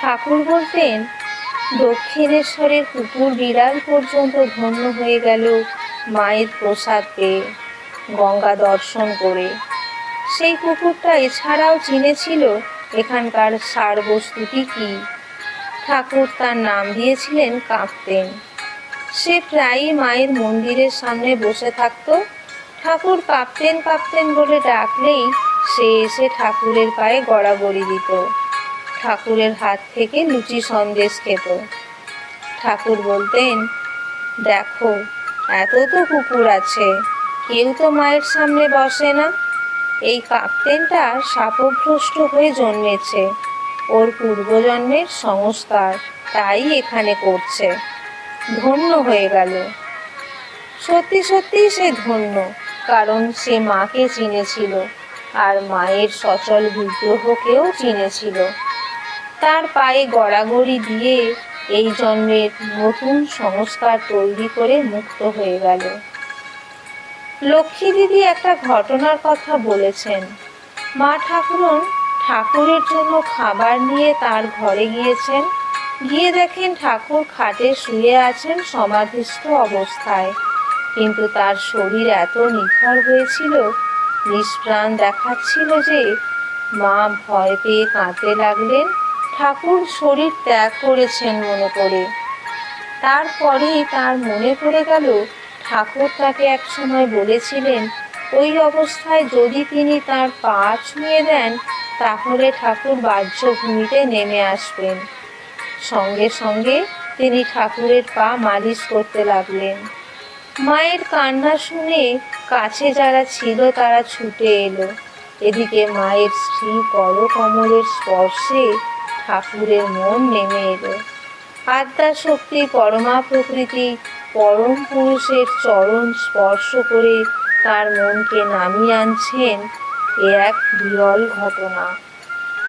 ঠাকুর বলতেন, দক্ষিণেশ্বরের কুকুর বিড়াল পর্যন্ত ধন্য হয়ে গেল মায়ের প্রসাদ পেয়ে, গঙ্গা দর্শন করে। সেই কুকুরটা এছাড়াও চিনেছিল এখানকার সার বস্তুটি কি। ঠাকুর তার নাম দিয়েছিলেন কাপ্তেন। সে প্রায়ই মায়ের মন্দিরের সামনে বসে থাকত। ঠাকুর কাপ্তেন কাপ্তেন বলে ডাকলেই সে এসে ঠাকুরের পায়ে গড়াগড়ি দিত, ঠাকুরের হাত থেকে লুচি সন্দেশ খেত। ঠাকুর বলতেন, দেখো, এত তো কুকুর আছে, কেউ তো মায়ের সামনে বসে না। এই কাপ্তেনটা শাপগ্রস্ত হয়ে জন্মেছে, ওর পূর্বজন্মের সংস্কার তাই এখানে করছে। ধন্য হয়ে গেল। সত্যি সত্যি সে ধন্য, কারণ সে মাকে চিনেছিল আর মায়ের সচল বিগ্রহকেও চিনেছিল। তার পায়ে গড়াগড়ি দিয়ে এই জন্মের নতুন সংস্কার তৈরি করে মুক্ত হয়ে গেল। লক্ষ্মী দিদি একটা ঘটনার কথা বলেছেন। মা ঠাকুরন ঠাকুরের জন্য খাবার নিয়ে তার ঘরে গিয়েছেন। গিয়ে দেখেন ঠাকুর খাটে শুয়ে আছেন সমাধিস্থ অবস্থায়, কিন্তু তার শরীর এত নিথর হয়েছিল, নিষ্প্রাণ দেখাচ্ছিল যে মা ভয় পেয়ে কাঁদতে লাগলেন। ঠাকুর শরীর ত্যাগ করেছেন মনে করে। তারপরেই তার মনে পড়ে গেল ঠাকুর তাকে এক সময় বলেছিলেন, ওই অবস্থায় যদি তিনি তার পা ছুঁয়ে দেন তাহলে ঠাকুর বাহ্য ভূমিতে নেমে আসবেন। সঙ্গে সঙ্গে তিনি ঠাকুরের পা মালিশ করতে লাগলেন। মায়ের কান্না শুনে কাছে যারা ছিল তারা ছুটে এলো। এদিকে মায়ের শ্রী করকমলের স্পর্শে ঠাকুরের মন নেমে এলো। আদ্যা শক্তি পরমা প্রকৃতি পরম পুরুষের চরণ স্পর্শ করে তার মনকে নামিয়ে আনছেন, এ এক বিরল ঘটনা।